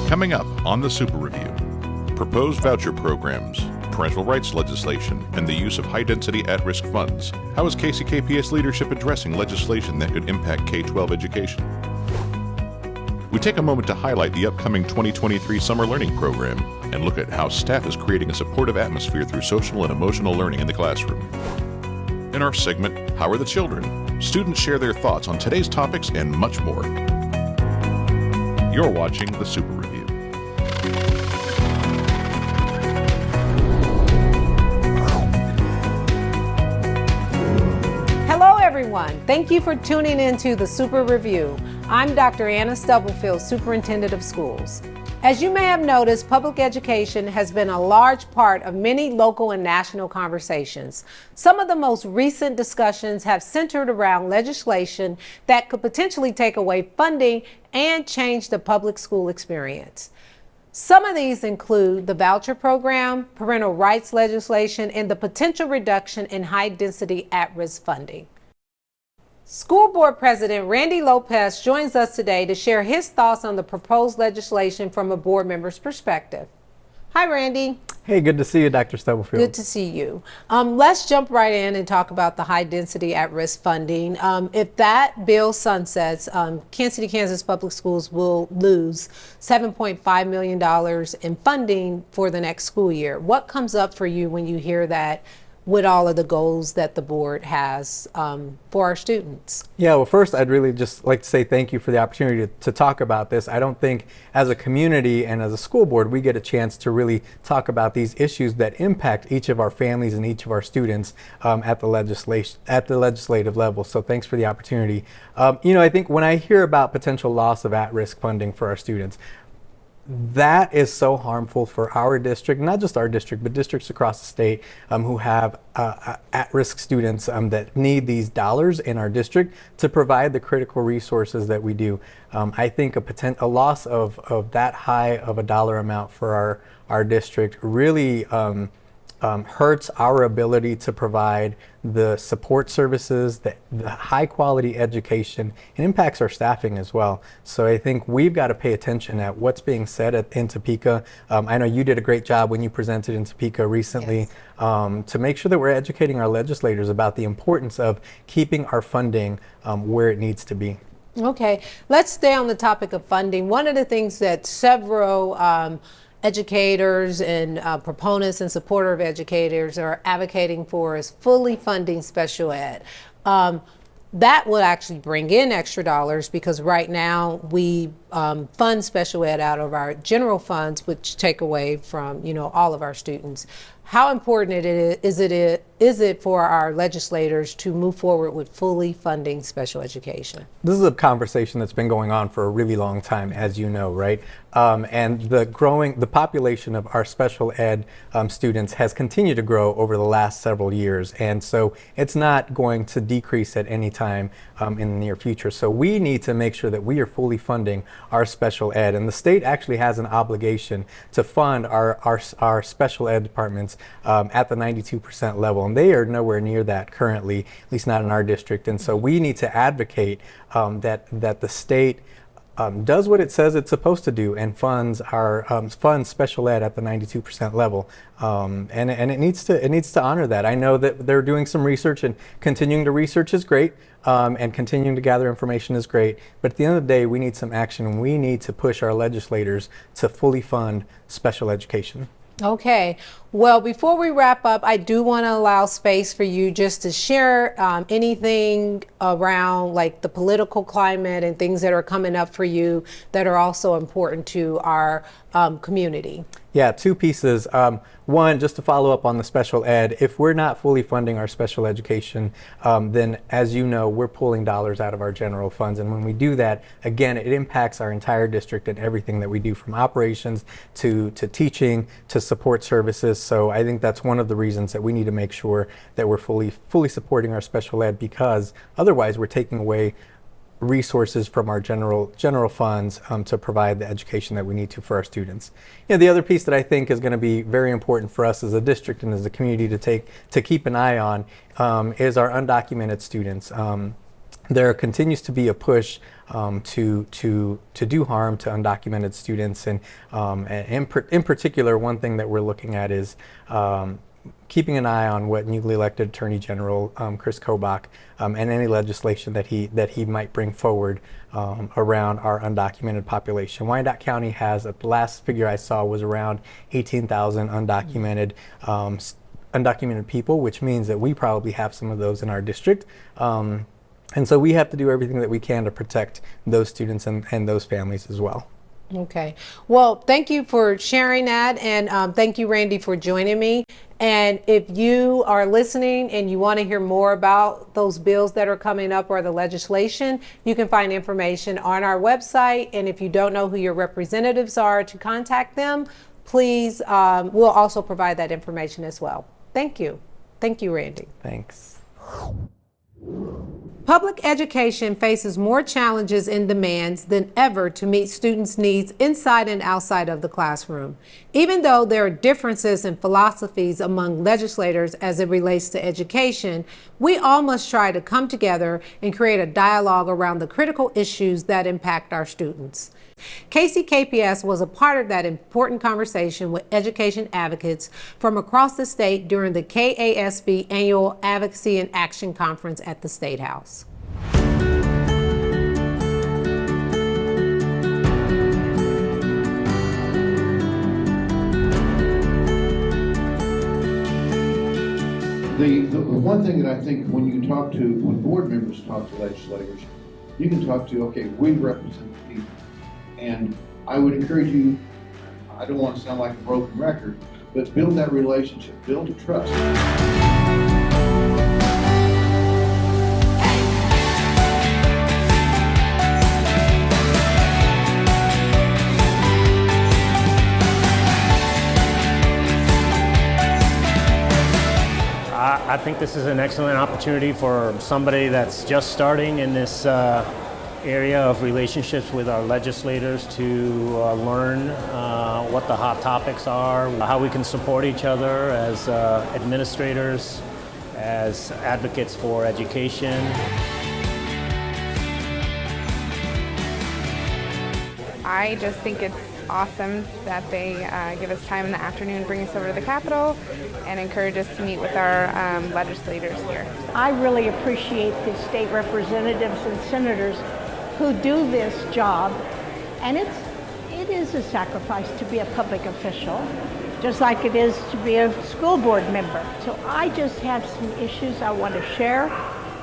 Coming up on the Super Review, proposed voucher programs, parental rights legislation, and the use of high-density at-risk funds. How is KCKPS leadership addressing legislation that could impact K-12 education? We take a moment to highlight the upcoming 2023 Summer Learning Program and look at how staff is creating a supportive atmosphere through social and emotional learning in the classroom. In our segment, How Are the Children? Students share their thoughts on today's topics and much more. You're watching the Super Review. Hello everyone, thank you for tuning into the Super Review. I'm Dr. Anna Stubblefield, Superintendent of Schools. As you may have noticed, public education has been a large part of many local and national conversations. Some of the most recent discussions have centered around legislation that could potentially take away funding and change the public school experience. Some of these include the voucher program, parental rights legislation, and the potential reduction in high-density at-risk funding. School Board President Randy Lopez joins us today to share his thoughts on the proposed legislation from a board member's perspective. Hi, Randy. Hey, good to see you, Dr. Stubblefield. Good to see you. Let's jump right in and talk about the high-density at-risk funding. If that bill sunsets, Kansas City, Kansas Public Schools will lose $7.5 million in funding for the next school year. What comes up for you when you hear that, with all of the goals that the board has for our students? Yeah, well, first, I'd really just like to say thank you for the opportunity to talk about this. I don't think as a community and as a school board, we get a chance to really talk about these issues that impact each of our families and each of our students at the legislative level. So thanks for the opportunity. I think when I hear about potential loss of at-risk funding for our students, that is so harmful for our district, not just our district, but districts across the state who have at-risk students that need these dollars in our district to provide the critical resources that we do. I think a loss of that high of a dollar amount for our district really hurts our ability to provide the support services, the high quality education, and impacts our staffing as well. So I think we've got to pay attention at what's being said in Topeka. I know you did a great job when you presented in Topeka recently. Yes. To make sure that we're educating our legislators about the importance of keeping our funding where it needs to be. Okay, let's stay on the topic of funding. One of the things that several educators and proponents and supporters of educators are advocating for is fully funding special ed. That will actually bring in extra dollars because right now we fund special ed out of our general funds, which take away from all of our students. How important is it for our legislators to move forward with fully funding special education? This is a conversation that's been going on for a really long time, as you know, right? And the population of our special ed students has continued to grow over the last several years. And so it's not going to decrease at any time in the near future. So we need to make sure that we are fully funding our special ed. And the state actually has an obligation to fund our special ed departments at the 92% level. And they are nowhere near that currently, at least not in our district. And so we need to advocate that the state does what it says it's supposed to do and funds special ed at the 92% level, and it needs to honor that. I know that they're doing some research, and continuing to research is great, and continuing to gather information is great. But at the end of the day, we need some action, and we need to push our legislators to fully fund special education. Okay, well, before we wrap up, I do want to allow space for you just to share anything around like the political climate and things that are coming up for you that are also important to our community. Yeah, two pieces. One, just to follow up on the special ed, if we're not fully funding our special education, then as you know, we're pulling dollars out of our general funds. And when we do that, again, it impacts our entire district and everything that we do, from operations to teaching to support services. So I think that's one of the reasons that we need to make sure that we're fully supporting our special ed, because otherwise we're taking away resources from our general funds to provide the education that we need to for our students. The other piece that I think is going to be very important for us as a district and as a community to keep an eye on is our undocumented students. there continues to be a push to do harm to undocumented students, and in particular, one thing that we're looking at is keeping an eye on what newly elected Attorney General Chris Kobach and any legislation that he might bring forward around our undocumented population. Wyandotte County has, the last figure I saw was around 18,000 undocumented people, which means that we probably have some of those in our district. And so we have to do everything that we can to protect those students and those families as well. Okay. Well, thank you for sharing that, and thank you, Randy, for joining me. And if you are listening and you want to hear more about those bills that are coming up or the legislation, you can find information on our website. And if you don't know who your representatives are to contact them, please, we'll also provide that information as well. Thank you. Thank you, Randy. Thanks. Public education faces more challenges and demands than ever to meet students' needs inside and outside of the classroom. Even though there are differences in philosophies among legislators as it relates to education, we all must try to come together and create a dialogue around the critical issues that impact our students. KCKPS was a part of that important conversation with education advocates from across the state during the KASB Annual Advocacy and Action Conference at the State House. The one thing that I think when board members talk to legislators, you can talk to, okay, we represent the people. And I would encourage you, I don't want to sound like a broken record, but build that relationship, build a trust. I think this is an excellent opportunity for somebody that's just starting in this area of relationships with our legislators to learn what the hot topics are, how we can support each other as administrators, as advocates for education. I just think it's awesome that they give us time in the afternoon, bring us over to the Capitol, and encourage us to meet with our legislators here. I really appreciate the state representatives and senators who do this job, and it is a sacrifice to be a public official, just like it is to be a school board member. So I just have some issues I want to share,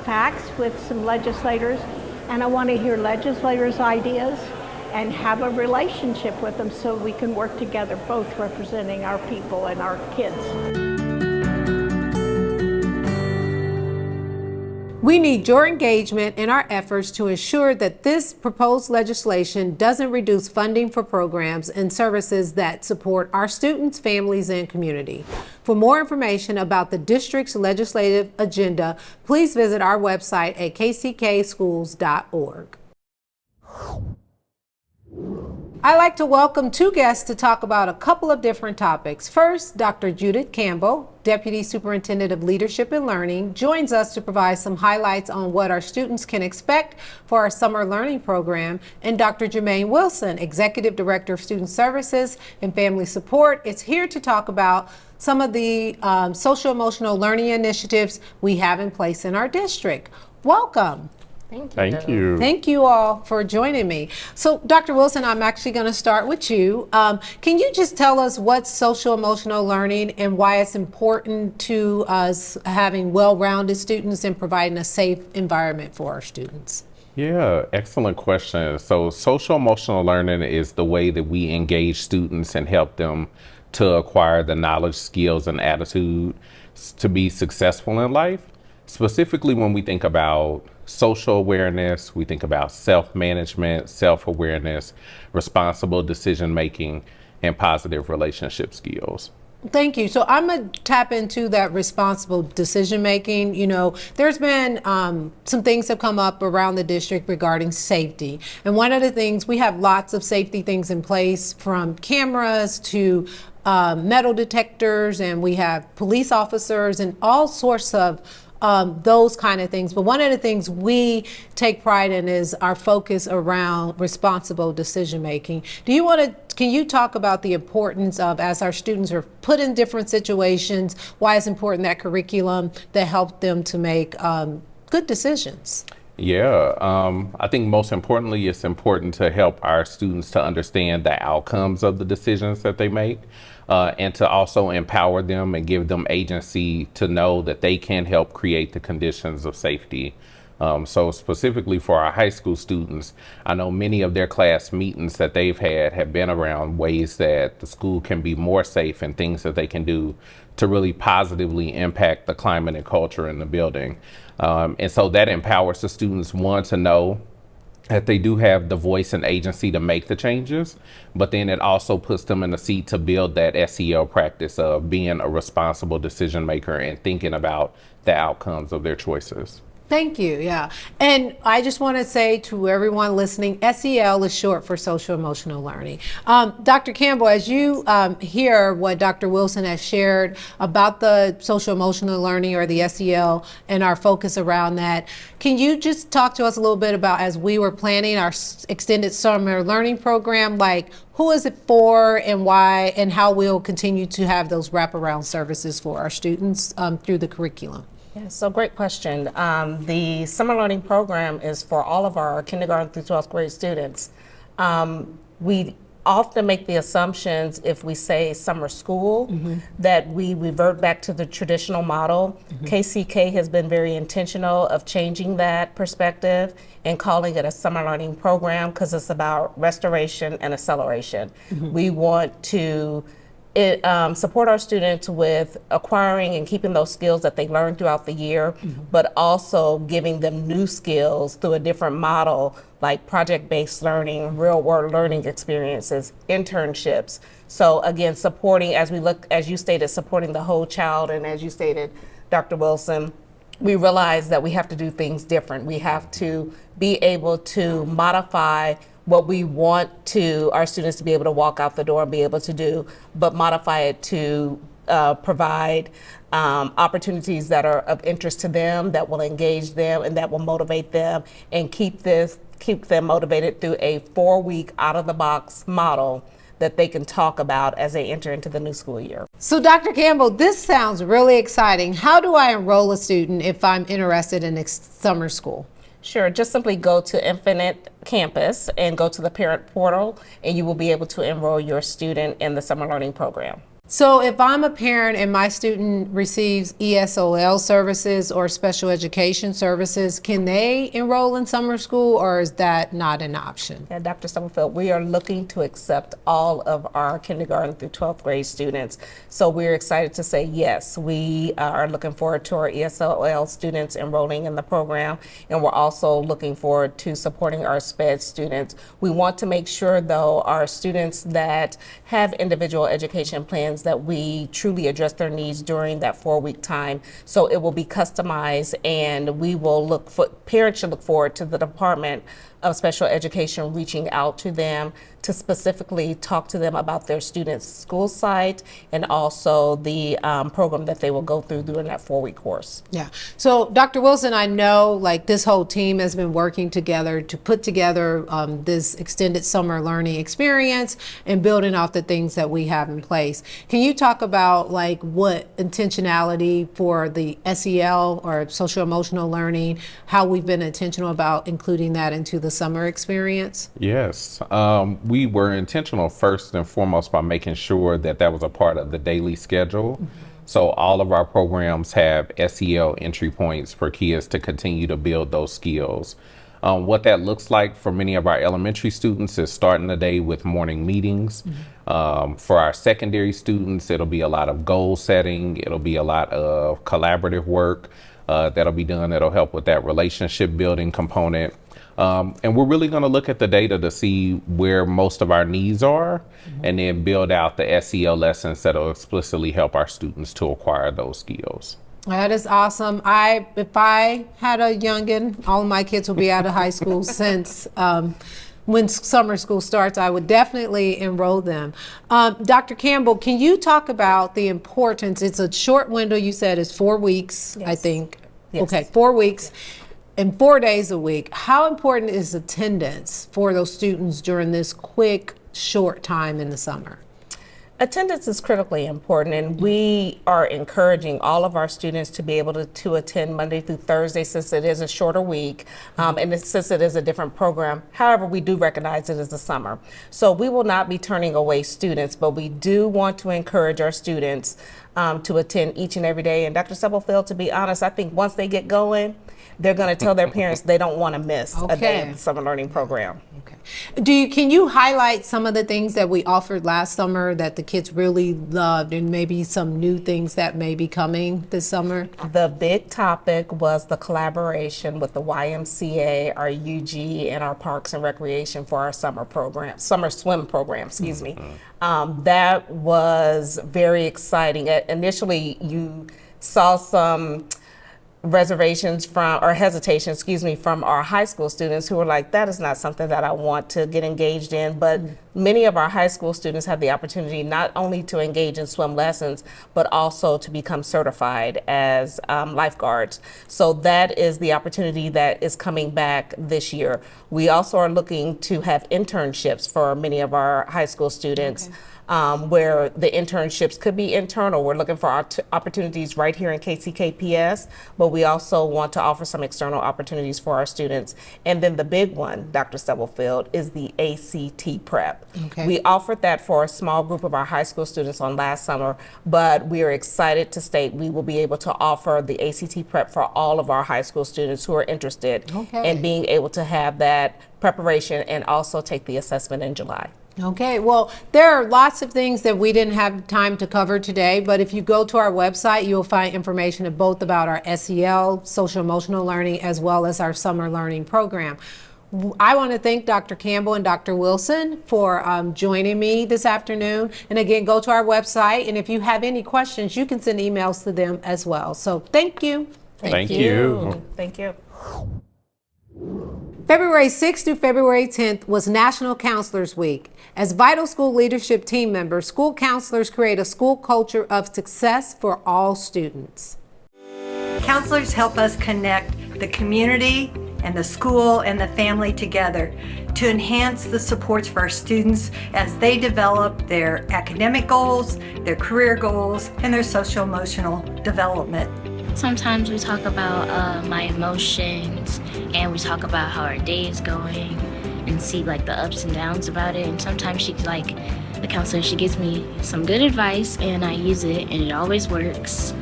facts with some legislators, and I want to hear legislators' ideas and have a relationship with them so we can work together, both representing our people and our kids. We need your engagement in our efforts to ensure that this proposed legislation doesn't reduce funding for programs and services that support our students, families, and community. For more information about the district's legislative agenda, please visit our website at kckschools.org. I'd like to welcome two guests to talk about a couple of different topics. First, Dr. Judith Campbell, Deputy Superintendent of Leadership and Learning, joins us to provide some highlights on what our students can expect for our summer learning program. And Dr. Jermaine Wilson, Executive Director of Student Services and Family Support, is here to talk about some of the social-emotional learning initiatives we have in place in our district. Welcome. Thank you. Thank you all for joining me. So, Dr. Wilson, I'm actually going to start with you. Can you just tell us what's social-emotional learning and why it's important to us having well-rounded students and providing a safe environment for our students? Yeah, excellent question. So social-emotional learning is the way that we engage students and help them to acquire the knowledge, skills, and attitude to be successful in life. Specifically, when we think about social awareness, we think about self-management, self-awareness, responsible decision-making, and positive relationship skills. Thank you. So I'm going to tap into that responsible decision making. You know, there's been some things have come up around the district regarding safety. And one of the things, we have lots of safety things in place, from cameras to metal detectors, and we have police officers and all sorts of those kind of things. But one of the things we take pride in is our focus around responsible decision making. Can you talk about the importance of, as our students are put in different situations, why it's important that curriculum that help them to make good decisions? Yeah, I think most importantly, it's important to help our students to understand the outcomes of the decisions that they make, and to also empower them and give them agency to know that they can help create the conditions of safety. So specifically for our high school students, I know many of their class meetings that they've had have been around ways that the school can be more safe and things that they can do to really positively impact the climate and culture in the building. And so that empowers the students, one, to know that they do have the voice and agency to make the changes, but then it also puts them in a seat to build that SEL practice of being a responsible decision maker and thinking about the outcomes of their choices. Thank you. Yeah. And I just want to say to everyone listening, SEL is short for social emotional learning. Dr. Campbell, as you hear what Dr. Wilson has shared about the social emotional learning, or the SEL, and our focus around that, can you just talk to us a little bit about, as we were planning our extended summer learning program, like who is it for and why, and how we'll continue to have those wraparound services for our students through the curriculum? Yeah, so great question. The summer learning program is for all of our kindergarten through 12th grade students. We often make the assumptions, if we say summer school, that we revert back to the traditional model. KCK has been very intentional of changing that perspective and calling it a summer learning program, because it's about restoration and acceleration. We want to support our students with acquiring and keeping those skills that they learn throughout the year, but also giving them new skills through a different model, like project-based learning, real-world learning experiences, internships. So again, supporting, as you stated, supporting the whole child, and as you stated, Dr. Wilson, we realize that we have to do things different. We have to be able to modify what we want our students to be able to walk out the door and be able to do, but modify it to provide opportunities that are of interest to them, that will engage them, and that will motivate them, and keep them motivated through a 4-week out-of-the-box model that they can talk about as they enter into the new school year. So Dr. Campbell, this sounds really exciting. How do I enroll a student if I'm interested in summer school? Sure, just simply go to Infinite Campus and go to the parent portal, and you will be able to enroll your student in the summer learning program. So if I'm a parent and my student receives ESOL services or special education services, can they enroll in summer school, or is that not an option? Yeah, Dr. Stubblefield, we are looking to accept all of our kindergarten through 12th grade students. So we're excited to say yes, we are looking forward to our ESOL students enrolling in the program, and we're also looking forward to supporting our SPED students. We want to make sure, though, our students that have individual education plans, that we truly address their needs during that 4-week time. So it will be customized, and we will parents should look forward to the Department of Special Education reaching out to them to specifically talk to them about their students' school site, and also the program that they will go through during that 4-week course. Yeah. So Dr. Wilson, I know like this whole team has been working together to put together this extended summer learning experience and building off the things that we have in place. Can you talk about like what intentionality for the SEL or social emotional learning, how we've been intentional about including that into the summer experience? Yes, we were intentional first and foremost by making sure that that was a part of the daily schedule. So all of our programs have SEL entry points for kids to continue to build those skills. What that looks like for many of our elementary students is starting the day with morning meetings. For our secondary students, it'll be a lot of goal setting. It'll be a lot of collaborative work that'll be done that'll help with that relationship building component. And we're really going to look at the data to see where most of our needs are, and then build out the SEL lessons that will explicitly help our students to acquire those skills. That is awesome. If I had a youngin', all of my kids will be out of high school since when summer school starts, I would definitely enroll them. Dr. Campbell, can you talk about the importance? It's a short window, you said it's 4 weeks, yes. I think. Yes. Okay, 4 weeks and 4 days a week. How important is attendance for those students during this quick, short time in the summer? Attendance is critically important, and we are encouraging all of our students to be able to attend Monday through Thursday, since it is a shorter week, since it is a different program. However, we do recognize it as the summer. So we will not be turning away students, but we do want to encourage our students to attend each and every day. And Dr. Stubblefield, to be honest, I think once they get going, they're going to tell their parents they don't want to miss a day of the summer learning program. Okay. Can you highlight some of the things that we offered last summer that the kids really loved, and maybe some new things that may be coming this summer? The big topic was the collaboration with the YMCA, our UG, and our Parks and Recreation for our summer swim program, excuse me. That was very exciting. Initially, you saw some hesitation, from our high school students who were like, that is not something that I want to get engaged in. But many of our high school students had the opportunity not only to engage in swim lessons, but also to become certified as lifeguards. So that is the opportunity that is coming back this year. We also are looking to have internships for many of our high school students. Where the internships could be internal. We're looking for opportunities right here in KCKPS, but we also want to offer some external opportunities for our students. And then the big one, Dr. Stubblefield, is the ACT prep. Okay. We offered that for a small group of our high school students on last summer, but we are excited to state we will be able to offer the ACT prep for all of our high school students who are interested in being able to have that preparation and also take the assessment in July. Okay, well, there are lots of things that we didn't have time to cover today, but if you go to our website, you'll find information both about our SEL, social emotional learning, as well as our summer learning program. I want to thank Dr. Campbell and Dr. Wilson for joining me this afternoon. And again, go to our website, and if you have any questions, you can send emails to them as well. So thank you. Thank you. Thank you. February 6th through February 10th was National Counselors Week. As vital school leadership team members, school counselors create a school culture of success for all students. Counselors help us connect the community and the school and the family together to enhance the supports for our students as they develop their academic goals, their career goals, and their social-emotional development. Sometimes we talk about my emotions, and we talk about how our day is going and see like the ups and downs about it. And sometimes she's like, the counselor, she gives me some good advice and I use it and it always works.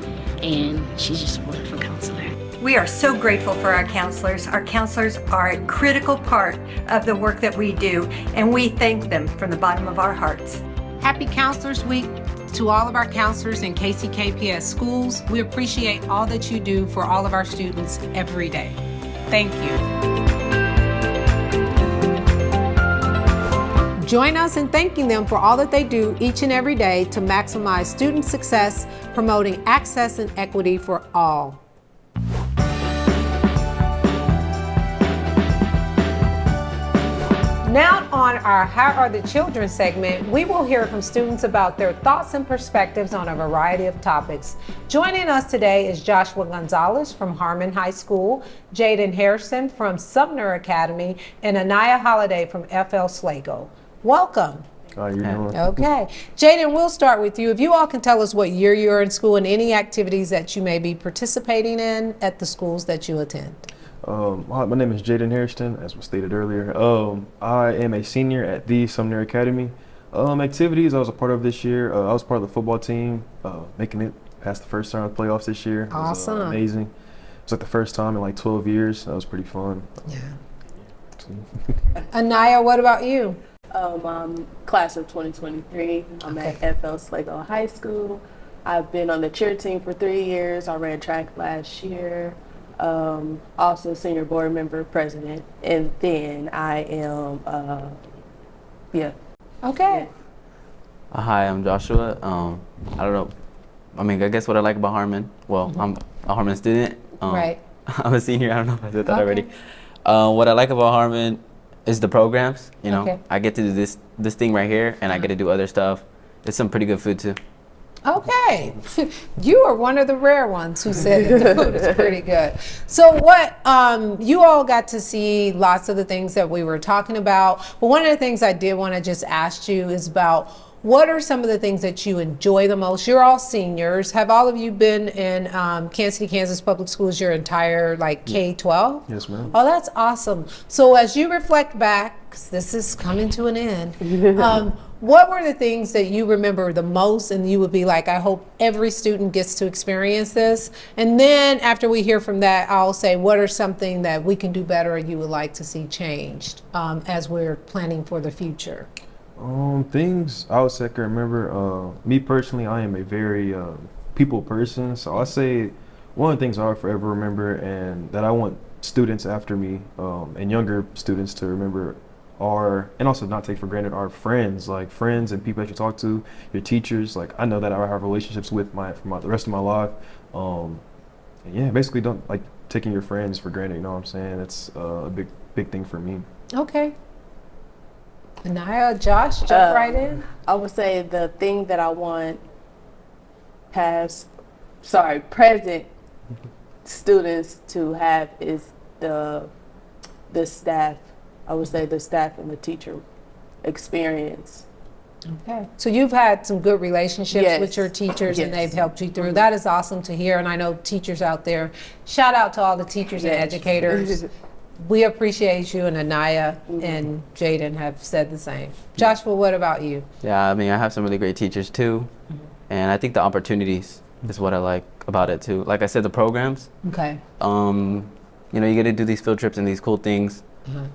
And she's just a wonderful counselor. We are so grateful for our counselors. Our counselors are a critical part of the work that we do, and we thank them from the bottom of our hearts. Happy Counselors Week to all of our counselors in KCKPS schools. We appreciate all that you do for all of our students every day. Thank you. Join us in thanking them for all that they do each and every day to maximize student success, promoting access and equity for all. Now on our How Are the Children segment, we will hear from students about their thoughts and perspectives on a variety of topics. Joining us today is Joshua Gonzalez from Harmon High School, Jaden Harrison from Sumner Academy, and Anaya Holiday from FL Sligo. Welcome. How you doing? Okay. Jaden, we'll start with you. If you all can tell us what year you're in school and any activities that you may be participating in at the schools that you attend. My name is Jaden Harrison, as was stated earlier. I am a senior at the Sumner Academy. Activities I was a part of this year, I was part of the football team, making it past the first round of playoffs this year. Awesome. It was amazing. It was like the first time in like 12 years. That was pretty fun. Yeah. Anaya, what about you? I'm class of 2023. I'm at FL Sligo High School. I've been on the cheer team for 3 years. I ran track last year. Also senior board member, president, and then I am, Okay. Hi, I'm Joshua. I don't know. I guess what I like about Harmon. Well, I'm a Harmon student. Right. I'm a senior. I don't know if I said that already. What I like about Harmon is the programs. You know, I get to do this thing right here, and I get to do other stuff. It's some pretty good food too. Okay, you are one of the rare ones who said that the food is pretty good. So what, you all got to see lots of the things that we were talking about, but one of the things I did want to just ask you is about what are some of the things that you enjoy the most? You're all seniors. Have all of you been in Kansas City, Kansas Public Schools your entire like K-12? Yes, ma'am. Oh, that's awesome. So as you reflect back, 'cause this is coming to an end, what were the things that you remember the most and you would be like, I hope every student gets to experience this? And then after we hear from that, I'll say, what are something that we can do better or you would like to see changed as we're planning for the future? Things I would say I can remember, me personally, I am a very people person. So I say one of the things I'll forever remember and that I want students after me and younger students to remember are, and also not take for granted, are friends, like friends and people that you talk to, your teachers. Like I know that I have relationships with the rest of my life. And yeah, basically don't like taking your friends for granted, you know what I'm saying? It's a big thing for me. Okay. Anaya, Josh, jump right in. I would say the thing that I want present students to have is the staff. I would say the staff and the teacher experience. Okay. So you've had some good relationships Yes. with your teachers and Yes. they've helped you through. That is awesome to hear. And I know teachers out there, shout out to all the teachers and Yes. educators. We appreciate you, and Anaya and Jaden have said the same. Joshua, what about you? Yeah, I mean, I have some really great teachers too. And I think the opportunities is what I like about it too. Like I said, the programs. Okay. You know, you get to do these field trips and these cool things,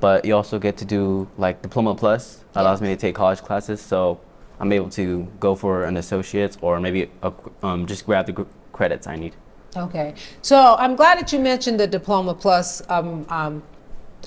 but you also get to do like Diploma Plus allows me to take college classes. So I'm able to go for an associate's or maybe just grab the credits I need. Okay, so I'm glad that you mentioned the Diploma Plus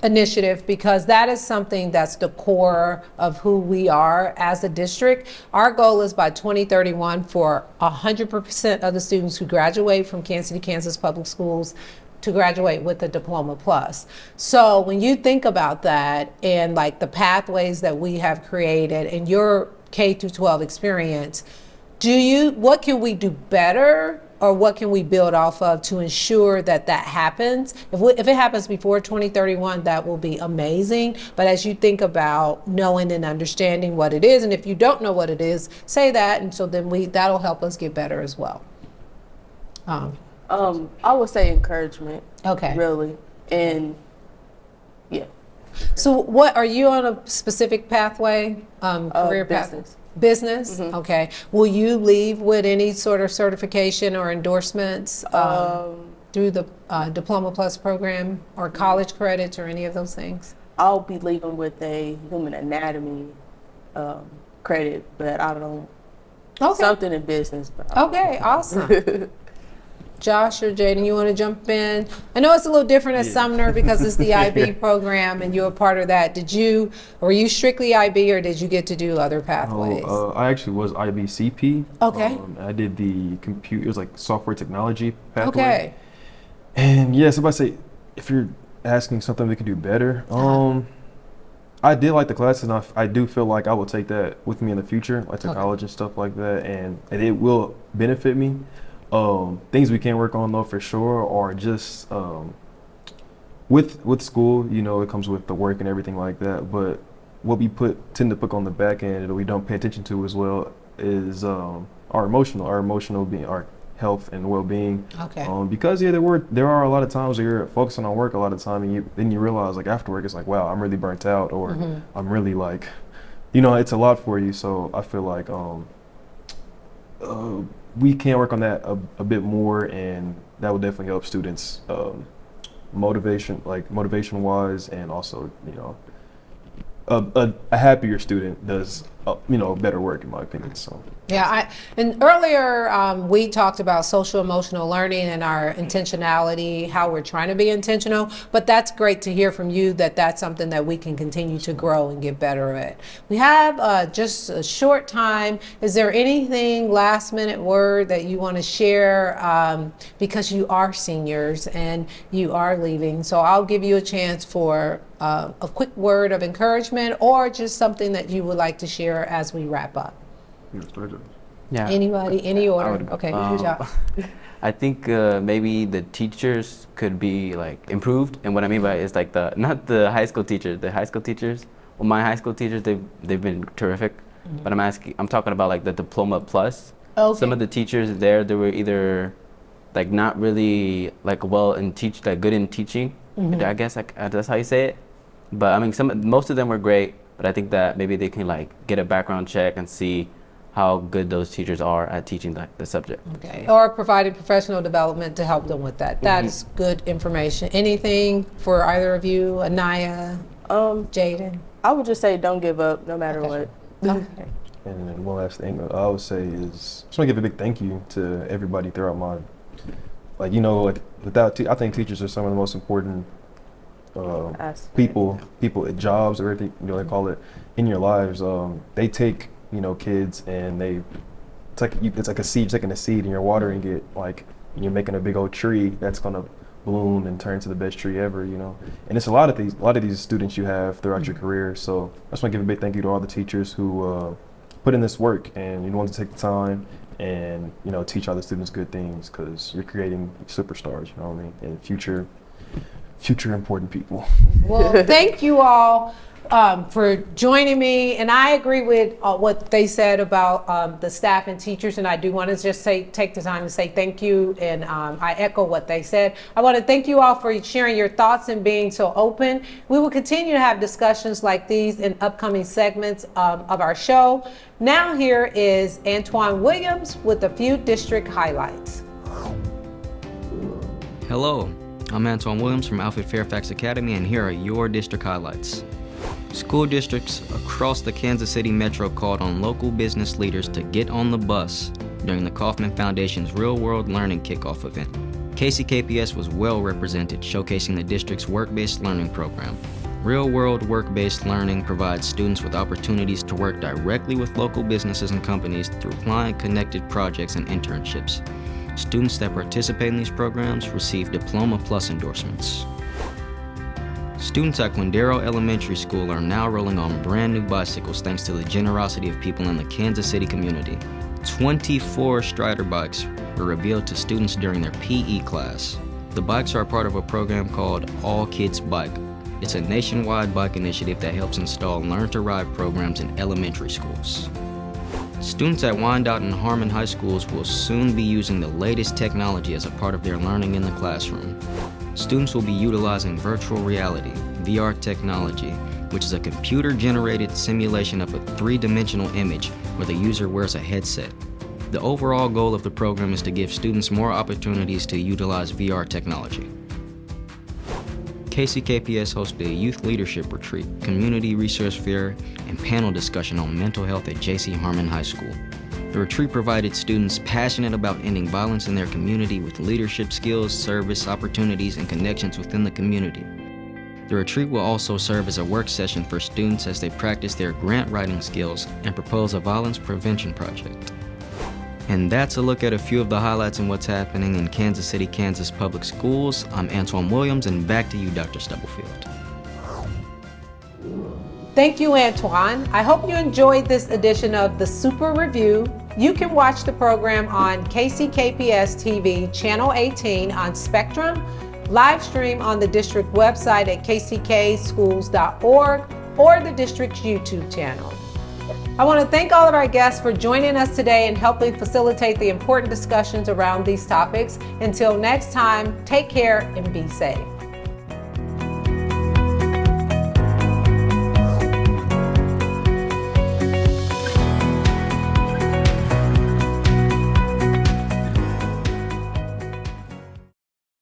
initiative because that is something that's the core of who we are as a district. Our goal is by 2031 for 100% of the students who graduate from Kansas City, Kansas Public Schools to graduate with the Diploma Plus. So when you think about that and like the pathways that we have created in your K-12 experience, what can we do better or what can we build off of to ensure that that happens? If it happens before 2031, that will be amazing. But as you think about knowing and understanding what it is, and if you don't know what it is, say that, and so then that'll help us get better as well. I would say encouragement. Okay. Really, and yeah. So what, are you on a specific pathway, career path? Business. Business? Okay. Will you leave with any sort of certification or endorsements through the Diploma Plus program or college credits or any of those things? I'll be leaving with a human anatomy credit, but I don't know. Something in business. But Okay, awesome. Josh or Jaden, you want to jump in? I know it's a little different at Sumner because it's the IB program and you're a part of that. Were you strictly IB or did you get to do other pathways? I actually was IBCP. Okay. I did the it was like software technology pathway. Okay. And yeah, so if I say, if you're asking something we could do better, I did like the classes and I do feel like I will take that with me in the future, like to college and stuff like that, and it will benefit me. Things we can work on though for sure are just with school, you know, it comes with the work and everything like that, but what we tend to put on the back end that we don't pay attention to as well is our emotional being, our health and well-being. Okay. Because there are a lot of times where you're focusing on work a lot of time and then you realize like after work it's like, wow, I'm really burnt out, or I'm really like, you know, it's a lot for you. So I feel like we can work on that a bit more, and that will definitely help students motivation wise, and also, you know, a happier student does you know, better work in my opinion. So yeah, and earlier we talked about social emotional learning and our intentionality, how we're trying to be intentional, but that's great to hear from you that that's something that we can continue to grow and get better at. We have just a short time. Is there anything, last minute word that you want to share, because you are seniors and you are leaving, so I'll give you a chance for a quick word of encouragement or just something that you would like to share as we wrap up. Yeah. Anybody, any order? would- Okay, good job. I think maybe the teachers could be like improved, and what I mean by it is like not the high school teachers. The high school teachers, well, my high school teachers, they've been terrific. But I'm talking about like the Diploma Plus. Okay. Some of the teachers there, they were either like not really like good in teaching. I guess that's how you say it. But I mean, most of them were great. But I think that maybe they can like get a background check and see how good those teachers are at teaching the subject. Okay. Or provided professional development to help them with that. That is good information. Anything for either of you, Anaya, Jaden? I would just say don't give up no matter what. Okay. And then one last thing I would say is, just want to give a big thank you to everybody throughout my, like, you know, like I think teachers are some of the most important people jobs or everything, you know, they call it, in your lives. They take, you know, kids and it's like a seed, taking a seed and you're watering it, like you're making a big old tree that's gonna bloom and turn to the best tree ever, you know. And it's a lot of these students you have throughout your career. So I just want to give a big thank you to all the teachers who put in this work and you want to take the time and, you know, teach other students good things, because you're creating superstars, you know what I mean, and future important people. Well, thank you all for joining me, and I agree with what they said about the staff and teachers, and I do want to just take the time to say thank you, and I echo what they said. I want to thank you all for sharing your thoughts and being so open. We will continue to have discussions like these in upcoming segments of our show. Now here is Antoine Williams with a few district highlights. Hello, I'm Antoine Williams from Alfred Fairfax Academy, and here are your district highlights. School districts across the Kansas City metro called on local business leaders to get on the bus during the Kauffman Foundation's Real World Learning Kickoff event. KCKPS was well represented, showcasing the district's work-based learning program. Real World Work-Based Learning provides students with opportunities to work directly with local businesses and companies through client-connected projects and internships. Students that participate in these programs receive Diploma Plus endorsements. Students at Quindaro Elementary School are now rolling on brand new bicycles thanks to the generosity of people in the Kansas City community. 24 Strider bikes were revealed to students during their PE class. The bikes are part of a program called All Kids Bike. It's a nationwide bike initiative that helps install Learn to Ride programs in elementary schools. Students at Wyandotte and Harmon High Schools will soon be using the latest technology as a part of their learning in the classroom. Students will be utilizing virtual reality, VR technology, which is a computer-generated simulation of a three-dimensional image where the user wears a headset. The overall goal of the program is to give students more opportunities to utilize VR technology. KCKPS hosted a youth leadership retreat, community resource fair, and panel discussion on mental health at J.C. Harmon High School. The retreat provided students passionate about ending violence in their community with leadership skills, service opportunities, and connections within the community. The retreat will also serve as a work session for students as they practice their grant writing skills and propose a violence prevention project. And that's a look at a few of the highlights and what's happening in Kansas City, Kansas public schools. I'm Antoine Williams, and back to you, Dr. Stubblefield. Thank you, Antoine. I hope you enjoyed this edition of the Super Review. You can watch the program on KCKPS TV, Channel 18 on Spectrum, live stream on the district website at kckschools.org or the district's YouTube channel. I want to thank all of our guests for joining us today and helping facilitate the important discussions around these topics. Until next time, take care and be safe.